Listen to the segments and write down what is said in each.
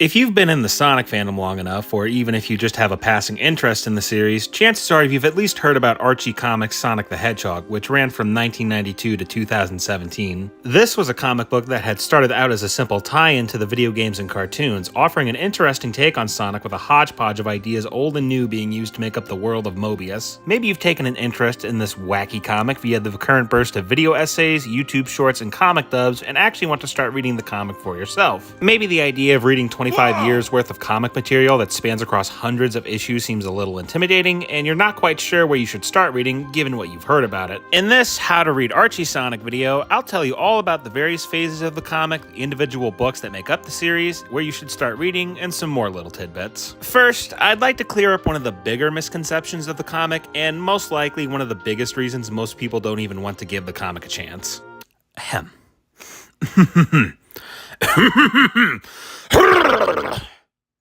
If you've been in the Sonic fandom long enough, or even if you just have a passing interest in the series, chances are you've at least heard about Archie Comics' Sonic the Hedgehog, which ran from 1992 to 2017. This was a comic book that had started out as a simple tie-in to the video games and cartoons, offering an interesting take on Sonic with a hodgepodge of ideas old and new being used to make up the world of Mobius. Maybe you've taken an interest in this wacky comic via the current burst of video essays, YouTube shorts, and comic dubs, and actually want to start reading the comic for yourself. Maybe the idea of reading 25 years worth of comic material that spans across hundreds of issues seems a little intimidating, and you're not quite sure where you should start reading given what you've heard about it. In this How to Read Archie Sonic video, I'll tell you all about the various phases of the comic, the individual books that make up the series, where you should start reading, and some more little tidbits. First, I'd like to clear up one of the bigger misconceptions of the comic, and most likely one of the biggest reasons most people don't even want to give the comic a chance. Ahem.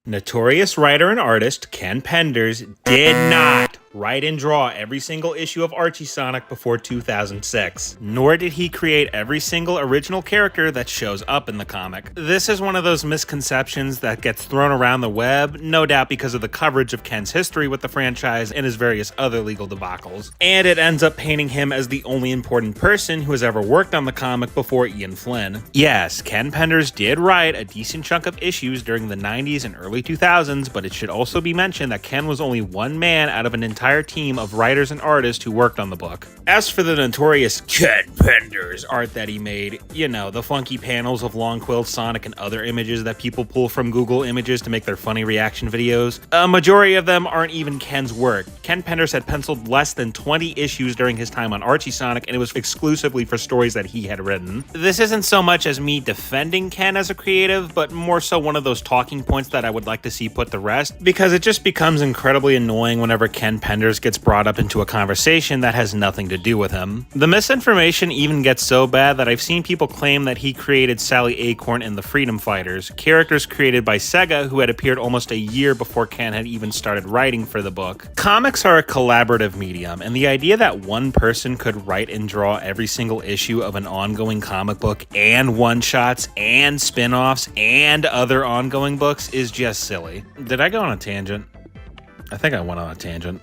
Notorious writer and artist Ken Penders did not write and draw every single issue of Archie Sonic before 2006, nor did he create every single original character that shows up in the comic. This is one of those misconceptions that gets thrown around the web, no doubt because of the coverage of Ken's history with the franchise and his various other legal debacles, and it ends up painting him as the only important person who has ever worked on the comic before Ian Flynn. Yes, Ken Penders did write a decent chunk of issues during the 90s and early 2000s, but it should also be mentioned that Ken was only one man out of an entire team of writers and artists who worked on the book. As for the notorious Ken Penders art that he made, you know, the funky panels of long-quilled Sonic and other images that people pull from Google Images to make their funny reaction videos, a majority of them aren't even Ken's work. Ken Penders had penciled less than 20 issues during his time on Archie Sonic, and it was exclusively for stories that he had written. This isn't so much as me defending Ken as a creative, but more so one of those talking points that I would like to see put to rest, because it just becomes incredibly annoying whenever Ken Penders gets brought up into a conversation that has nothing to do with him. The misinformation even gets so bad that I've seen people claim that he created Sally Acorn and the Freedom Fighters, characters created by Sega who had appeared almost a year before Ken had even started writing for the book. Comics are a collaborative medium, and the idea that one person could write and draw every single issue of an ongoing comic book and one-shots and spin-offs and other ongoing books is just silly. Did I go on a tangent? I think I went on a tangent.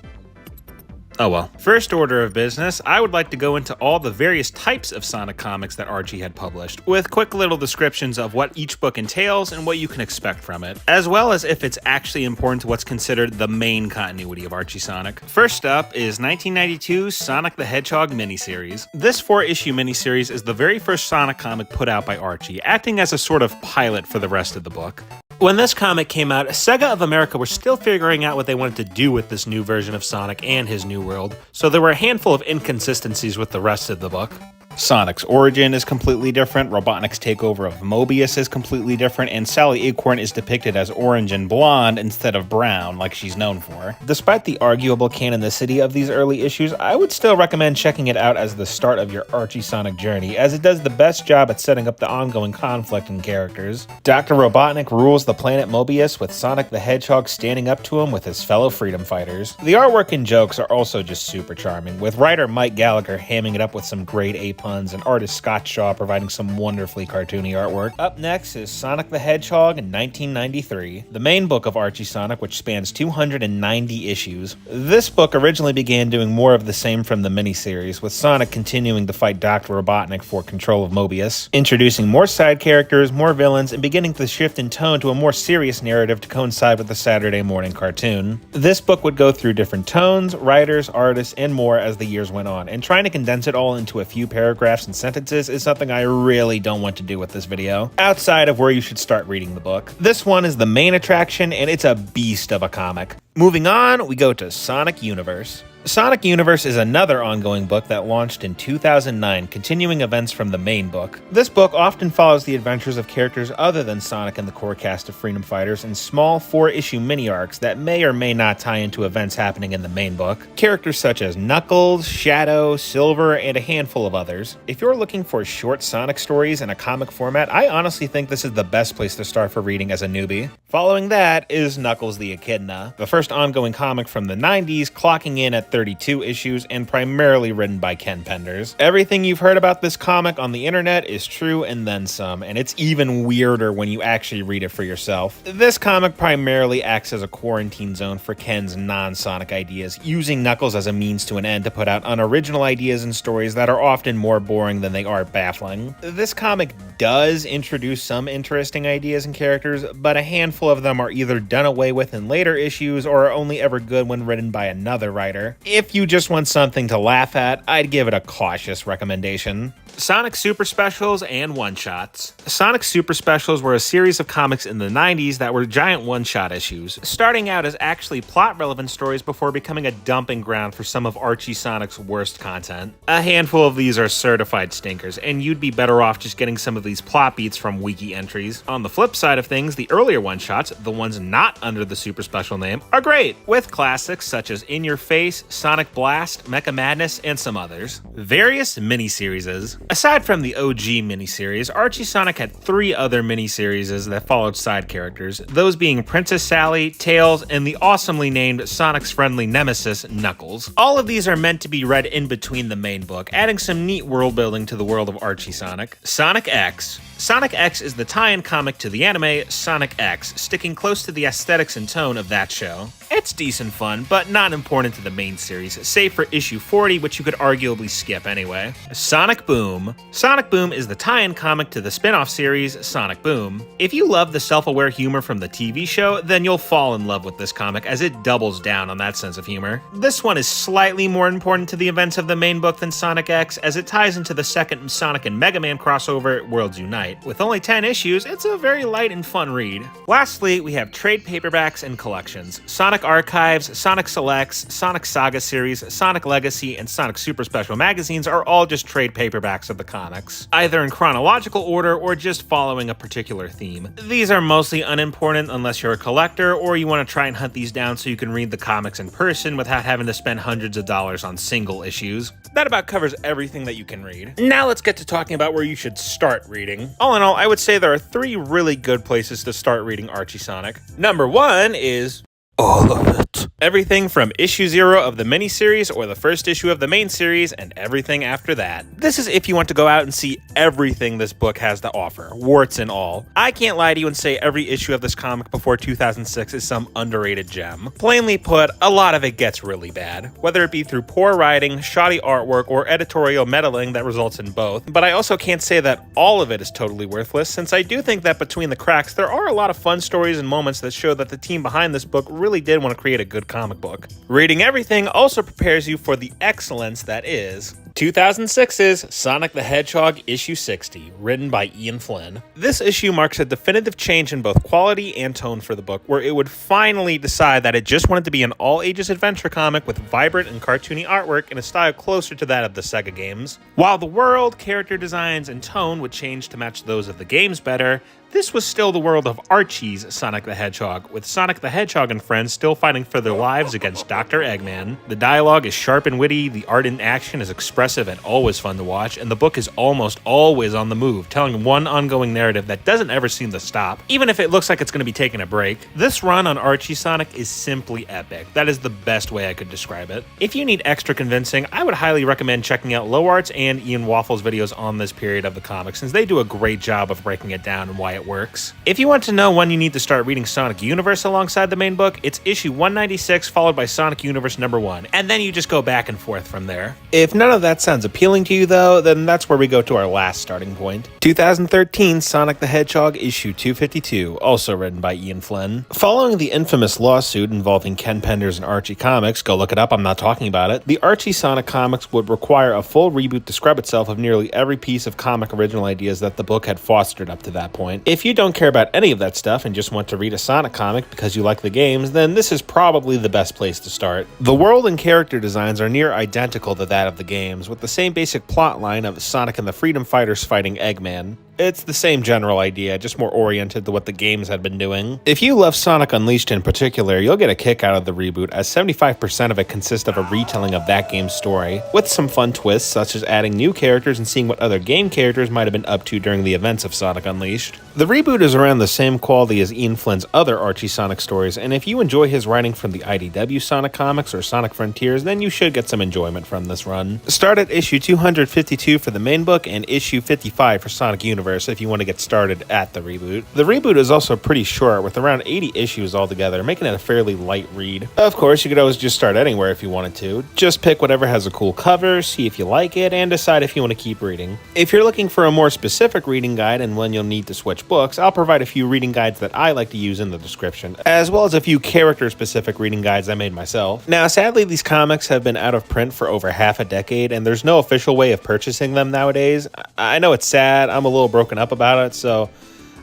Oh well. First order of business, I would like to go into all the various types of Sonic comics that Archie had published, with quick little descriptions of what each book entails and what you can expect from it, as well as if it's actually important to what's considered the main continuity of Archie Sonic. First up is 1992's Sonic the Hedgehog miniseries. This 4-issue miniseries is the very first Sonic comic put out by Archie, acting as a sort of pilot for the rest of the book. When this comic came out, Sega of America were still figuring out what they wanted to do with this new version of Sonic and his new world, so there were a handful of inconsistencies with the rest of the book. Sonic's origin is completely different, Robotnik's takeover of Mobius is completely different, and Sally Acorn is depicted as orange and blonde instead of brown like she's known for. Despite the arguable canonicity of these early issues, I would still recommend checking it out as the start of your Archie Sonic journey, as it does the best job at setting up the ongoing conflict and characters. Dr. Robotnik rules the planet Mobius, with Sonic the Hedgehog standing up to him with his fellow freedom fighters. The artwork and jokes are also just super charming, with writer Mike Gallagher hamming it up with some grade A puns and artist Scott Shaw providing some wonderfully cartoony artwork. Up next is Sonic the Hedgehog in 1993, the main book of Archie Sonic, which spans 290 issues. This book originally began doing more of the same from the miniseries, with Sonic continuing to fight Dr. Robotnik for control of Mobius, introducing more side characters, more villains, and beginning to shift in tone to a more serious narrative to coincide with the Saturday morning cartoon. This book would go through different tones, writers, artists, and more as the years went on, and trying to condense it all into a few paragraphs and sentences is something I really don't want to do with this video, outside of where you should start reading the book. This one is the main attraction, and it's a beast of a comic. Moving on, we go to Sonic Universe. Sonic Universe is another ongoing book that launched in 2009, continuing events from the main book. This book often follows the adventures of characters other than Sonic and the core cast of Freedom Fighters in small 4-issue mini-arcs that may or may not tie into events happening in the main book. Characters such as Knuckles, Shadow, Silver, and a handful of others. If you're looking for short Sonic stories in a comic format, I honestly think this is the best place to start for reading as a newbie. Following that is Knuckles the Echidna, the first ongoing comic from the 90s, clocking in at 32 issues and primarily written by Ken Penders. Everything you've heard about this comic on the internet is true and then some, and it's even weirder when you actually read it for yourself. This comic primarily acts as a quarantine zone for Ken's non-Sonic ideas, using Knuckles as a means to an end to put out unoriginal ideas and stories that are often more boring than they are baffling. This comic does introduce some interesting ideas and characters, but a handful of them are either done away with in later issues or are only ever good when written by another writer. If you just want something to laugh at, I'd give it a cautious recommendation. Sonic Super Specials and One-Shots. Sonic Super Specials were a series of comics in the 90s that were giant one-shot issues, starting out as actually plot-relevant stories before becoming a dumping ground for some of Archie Sonic's worst content. A handful of these are certified stinkers, and you'd be better off just getting some of these plot beats from wiki entries. On the flip side of things, the earlier one-shots, the ones not under the Super Special name, are great, with classics such as In Your Face, Sonic Blast, Mecha Madness, and some others. Various miniseries. Aside from the OG miniseries, Archie Sonic had 3 other miniseries that followed side characters, those being Princess Sally, Tails, and the awesomely named Sonic's friendly nemesis, Knuckles. All of these are meant to be read in between the main book, adding some neat world building to the world of Archie Sonic. Sonic X. Sonic X is the tie-in comic to the anime Sonic X, sticking close to the aesthetics and tone of that show. It's decent fun, but not important to the main series, save for issue 40, which you could arguably skip anyway. Sonic Boom. Sonic Boom is the tie-in comic to the spin-off series Sonic Boom. If you love the self-aware humor from the TV show, then you'll fall in love with this comic as it doubles down on that sense of humor. This one is slightly more important to the events of the main book than Sonic X, as it ties into the second Sonic and Mega Man crossover, Worlds Unite. With only 10 issues, it's a very light and fun read. Lastly, we have trade paperbacks and collections. Sonic Archives, Sonic Selects, Sonic Saga series, Sonic Legacy, and Sonic Super Special magazines are all just trade paperbacks of the comics, either in chronological order or just following a particular theme. These are mostly unimportant unless you're a collector or you want to try and hunt these down so you can read the comics in person without having to spend hundreds of dollars on single issues. That about covers everything that you can read. Now let's get to talking about where you should start reading. All in all, I would say there are 3 really good places to start reading Archie Sonic. Number 1 is all of it. Everything from issue 0 of the miniseries or the first issue of the main series and everything after that. This is if you want to go out and see everything this book has to offer, warts and all. I can't lie to you and say every issue of this comic before 2006 is some underrated gem. Plainly put, a lot of it gets really bad, whether it be through poor writing, shoddy artwork, or editorial meddling that results in both. But I also can't say that all of it is totally worthless, since I do think that between the cracks, there are a lot of fun stories and moments that show that the team behind this book really did want to create a good comic book. Reading everything also prepares you for the excellence that is 2006's Sonic the Hedgehog issue 60, written by Ian Flynn. This issue marks a definitive change in both quality and tone for the book, where it would finally decide that it just wanted to be an all-ages adventure comic with vibrant and cartoony artwork in a style closer to that of the Sega games. While the world, character designs, and tone would change to match those of the games better, this was still the world of Archie's Sonic the Hedgehog, with Sonic the Hedgehog and friends still fighting for their lives against Dr. Eggman. The dialogue is sharp and witty, the art and action is expressive and always fun to watch, and the book is almost always on the move, telling one ongoing narrative that doesn't ever seem to stop, even if it looks like it's going to be taking a break. This run on Archie Sonic is simply epic. That is the best way I could describe it. If you need extra convincing, I would highly recommend checking out Low Arts and Ian Waffle's videos on this period of the comic, since they do a great job of breaking it down and why it works. If you want to know when you need to start reading Sonic Universe alongside the main book, it's issue 196 followed by Sonic Universe number 1, and then you just go back and forth from there. If none of that sounds appealing to you though, then that's where we go to our last starting point. 2013 Sonic the Hedgehog issue 252, also written by Ian Flynn. Following the infamous lawsuit involving Ken Penders and Archie Comics, go look it up, I'm not talking about it, the Archie Sonic comics would require a full reboot to scrub itself of nearly every piece of comic original ideas that the book had fostered up to that point. If you don't care about any of that stuff and just want to read a Sonic comic because you like the games, then this is probably the best place to start. The world and character designs are near identical to that of the games, with the same basic plot line of Sonic and the Freedom Fighters fighting Eggman. It's the same general idea, just more oriented to what the games had been doing. If you love Sonic Unleashed in particular, you'll get a kick out of the reboot, as 75% of it consists of a retelling of that game's story, with some fun twists such as adding new characters and seeing what other game characters might have been up to during the events of Sonic Unleashed. The reboot is around the same quality as Ian Flynn's other Archie Sonic stories, and if you enjoy his writing from the IDW Sonic comics or Sonic Frontiers, then you should get some enjoyment from this run. Start at issue 252 for the main book and issue 55 for Sonic Universe if you want to get started at the reboot. The reboot is also pretty short, with around 80 issues altogether, making it a fairly light read. Of course, you could always just start anywhere if you wanted to. Just pick whatever has a cool cover, see if you like it, and decide if you want to keep reading. If you're looking for a more specific reading guide and when you'll need to switch books, I'll provide a few reading guides that I like to use in the description, as well as a few character-specific reading guides I made myself. Now, sadly, these comics have been out of print for over half a decade, and there's no official way of purchasing them nowadays. I know it's sad, I'm a little broken up about it, so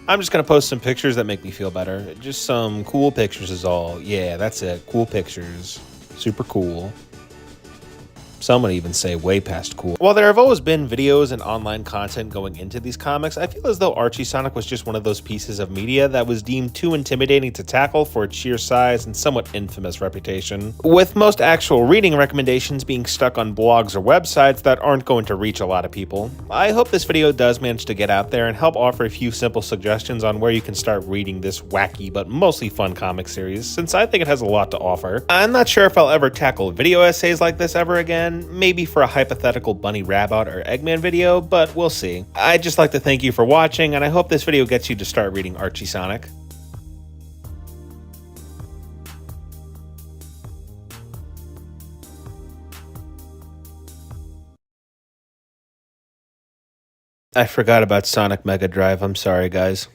I'm just going to post some pictures that make me feel better. Just some cool pictures is all. Yeah, that's it. Cool pictures. Super cool. Some would even say way past cool. While there have always been videos and online content going into these comics, I feel as though Archie Sonic was just one of those pieces of media that was deemed too intimidating to tackle for its sheer size and somewhat infamous reputation, with most actual reading recommendations being stuck on blogs or websites that aren't going to reach a lot of people. I hope this video does manage to get out there and help offer a few simple suggestions on where you can start reading this wacky but mostly fun comic series, since I think it has a lot to offer. I'm not sure if I'll ever tackle video essays like this ever again, maybe for a hypothetical Bunny Rabbit or Eggman video, but we'll see. I'd just like to thank you for watching, and I hope this video gets you to start reading Archie Sonic. I forgot about Sonic Mega Drive, I'm sorry guys.